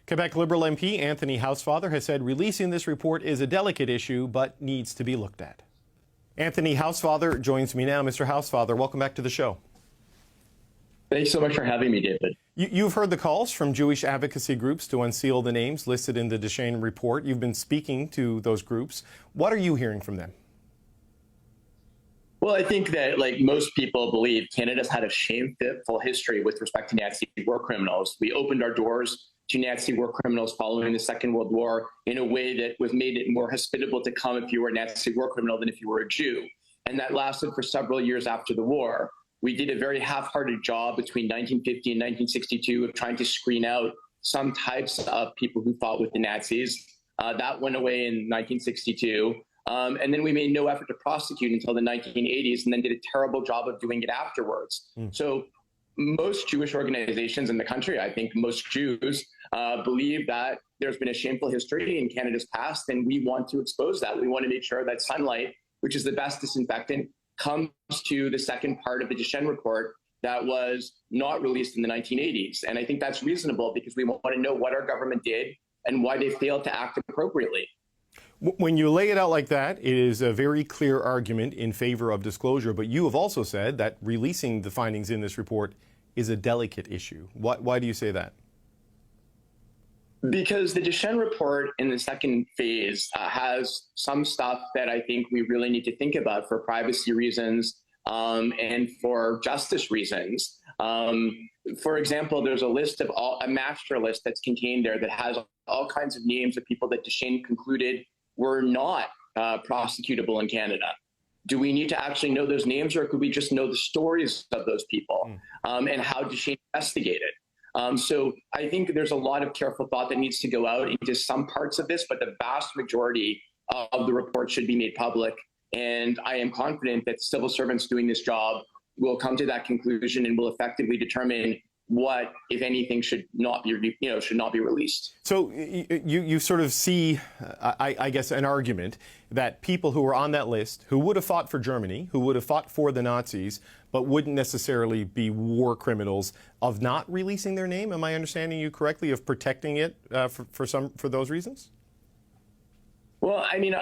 Quebec Liberal MP Anthony Housefather has said releasing this report is a delicate issue but needs to be looked at. Anthony Housefather joins me now. Mr. Housefather, welcome back to the show. Thanks so much for having me, David. You've heard the calls from Jewish advocacy groups to unseal the names listed in the Deschenes report. You've been speaking to those groups. What are you hearing from them? Well, I think that, like most people believe, Canada's had a shameful history with respect to Nazi war criminals. We opened our doors to Nazi war criminals following the Second World War in a way that made it more hospitable to come if you were a Nazi war criminal than if you were a Jew. And that lasted for several years after the war. We did a very half-hearted job between 1950 and 1962 of trying to screen out some types of people who fought with the Nazis. That went away in 1962. And then we made no effort to prosecute until the 1980s, and then did a terrible job of doing it afterwards. So most Jewish organizations in the country, I think most Jews, believe that there's been a shameful history in Canada's past, and we want to expose that. We want to make sure that sunlight, which is the best disinfectant, comes to the second part of the Deschenes report that was not released in the 1980s. And I think that's reasonable because we want to know what our government did and why they failed to act appropriately. When you lay it out like that, it is a very clear argument in favor of disclosure, but you have also said that releasing the findings in this report is a delicate issue. Why do you say that? Because the Deschenes report in the second phase has some stuff that I think we really need to think about for privacy reasons and for justice reasons. For example, there's a master list that's contained there that has all kinds of names of people that Deschenes concluded were not prosecutable in Canada. Do we need to actually know those names, or could we just know the stories of those people and how Deschenes investigated? So I think there's a lot of careful thought that needs to go out into some parts of this, but the vast majority of the report should be made public. And I am confident that civil servants doing this job will come to that conclusion and will effectively determine what, if anything, should not be released. So you sort of see, I guess, an argument that people who were on that list, who would have fought for Germany, who would have fought for the Nazis, but wouldn't necessarily be war criminals, of not releasing their name. Am I understanding you correctly? Of protecting it for those reasons? Well, I mean,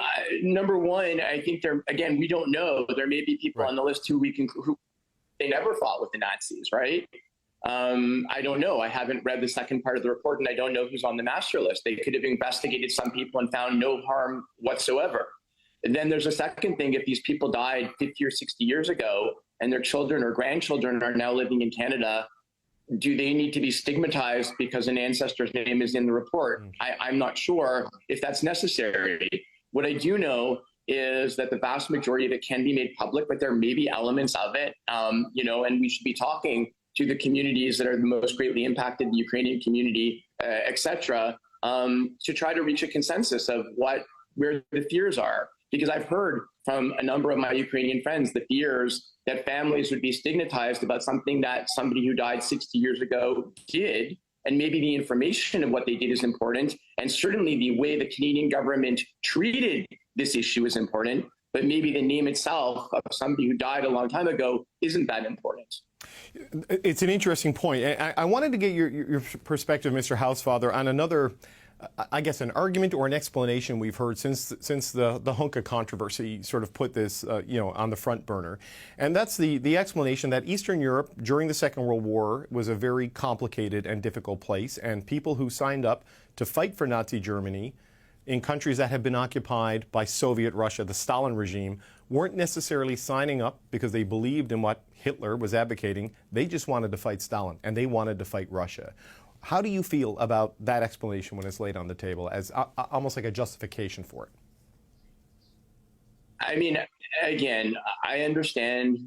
number one, I think again, we don't know. There may be people on the list who they never fought with the Nazis, right? I don't know. I haven't read the second part of the report, and I don't know who's on the master list. They could have investigated some people and found no harm whatsoever. And then there's a second thing. If these people died 50 or 60 years ago and their children or grandchildren are now living in Canada, do they need to be stigmatized because an ancestor's name is in the report? I'm not sure if that's necessary. What I do know is that the vast majority of it can be made public, but there may be elements of it, and we should be talking to the communities that are the most greatly impacted, the Ukrainian community, et cetera, to try to reach a consensus of where the fears are. Because I've heard from a number of my Ukrainian friends the fears that families would be stigmatized about something that somebody who died 60 years ago did, and maybe the information of what they did is important, and certainly the way the Canadian government treated this issue is important, but maybe the name itself of somebody who died a long time ago isn't that important. It's an interesting point. I wanted to get your perspective, Mr. Housefather, on another, I guess, an argument or an explanation we've heard since the Hunka controversy sort of put this, on the front burner. And that's the explanation that Eastern Europe during the Second World War was a very complicated and difficult place, and people who signed up to fight for Nazi Germany in countries that had been occupied by Soviet Russia, the Stalin regime, weren't necessarily signing up because they believed in what Hitler was advocating. They just wanted to fight Stalin, and they wanted to fight Russia. How do you feel about that explanation when it's laid on the table as almost like a justification for it? I mean, again, I understand,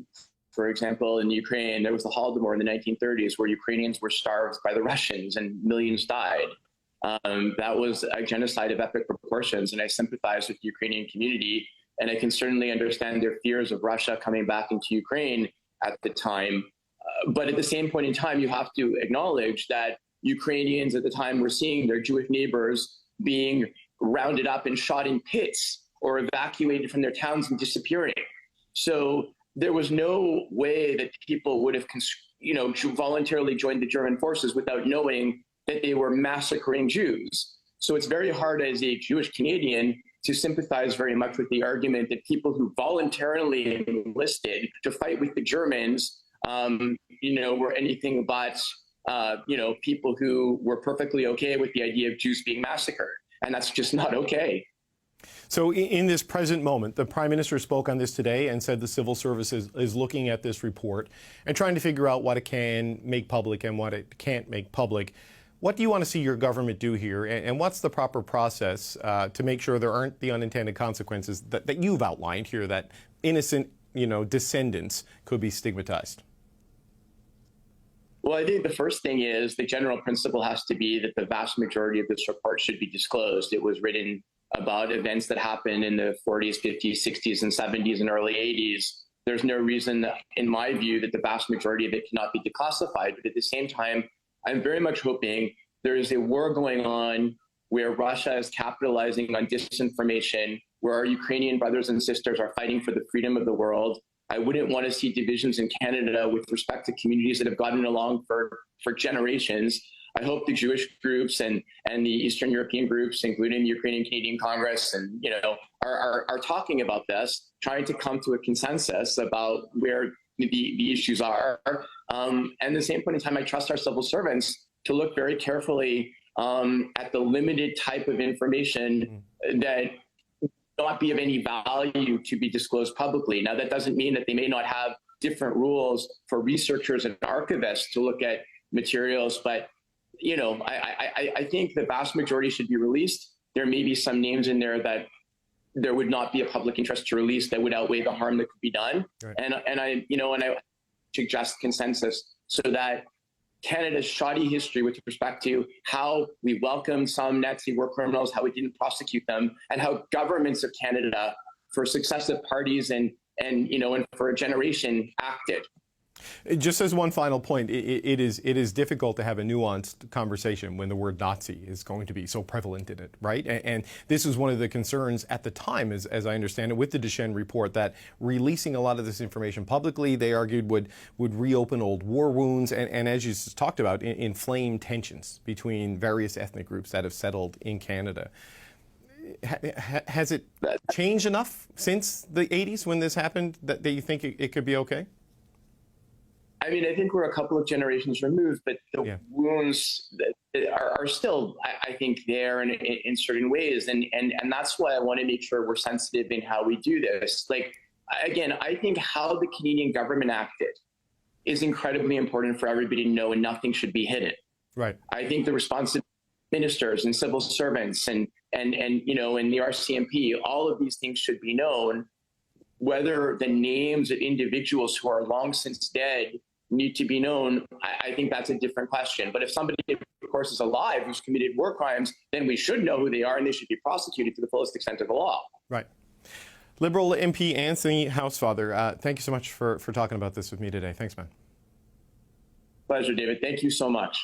for example, in Ukraine, there was the Holodomor in the 1930s where Ukrainians were starved by the Russians and millions died. That was a genocide of epic proportions, and I sympathize with the Ukrainian community, and I can certainly understand their fears of Russia coming back into Ukraine at the time. But at the same point in time, you have to acknowledge that Ukrainians at the time were seeing their Jewish neighbors being rounded up and shot in pits or evacuated from their towns and disappearing. So there was no way that people would have voluntarily joined the German forces without knowing that they were massacring Jews. So it's very hard as a Jewish Canadian to sympathize very much with the argument that people who voluntarily enlisted to fight with the Germans, were anything but, people who were perfectly okay with the idea of Jews being massacred. And that's just not okay. So in this present moment, the Prime Minister spoke on this today and said the civil service is looking at this report and trying to figure out what it can make public and what it can't make public. What do you want to see your government do here, and what's the proper process to make sure there aren't the unintended consequences that you've outlined here, that innocent, descendants could be stigmatized? Well, I think the first thing is the general principle has to be that the vast majority of this report should be disclosed. It was written about events that happened in the 40s, 50s, 60s, and 70s and early 80s. There's no reason, in my view, that the vast majority of it cannot be declassified. But at the same time, I'm very much hoping there is a war going on where Russia is capitalizing on disinformation, where our Ukrainian brothers and sisters are fighting for the freedom of the world. I wouldn't want to see divisions in Canada with respect to communities that have gotten along for generations. I hope the Jewish groups and the Eastern European groups, including the Ukrainian Canadian Congress, and are talking about this, trying to come to a consensus about where the issues are. And at the same point in time, I trust our civil servants to look very carefully at the limited type of information that not be of any value to be disclosed publicly. Now, that doesn't mean that they may not have different rules for researchers and archivists to look at materials, but I think the vast majority should be released. There may be some names in there that there would not be a public interest to release that would outweigh the harm that could be done. Right. And I suggest consensus so that Canada's shoddy history with respect to how we welcomed some Nazi war criminals, how we didn't prosecute them, and how governments of Canada, for successive parties and for a generation, acted. Just as one final point, it is difficult to have a nuanced conversation when the word Nazi is going to be so prevalent in it, right? And this is one of the concerns at the time, as I understand it, with the Deschenes report, that releasing a lot of this information publicly, they argued would reopen old war wounds and as you just talked about, inflame tensions between various ethnic groups that have settled in Canada. Has it changed enough since the 80s when this happened that you think it could be okay? I mean, I think we're a couple of generations removed, but the wounds are still, I think, there in certain ways. And that's why I want to make sure we're sensitive in how we do this. Like, again, I think how the Canadian government acted is incredibly important for everybody to know, and nothing should be hidden. Right. I think the responsibility of ministers and civil servants and the RCMP, all of these things should be known. Whether the names of individuals who are long since dead need to be known, I think that's a different question. But if somebody, of course, is alive who's committed war crimes, then we should know who they are and they should be prosecuted to the fullest extent of the law. Right. Liberal MP Anthony Housefather, thank you so much for talking about this with me today. Thanks, man. Pleasure, David. Thank you so much.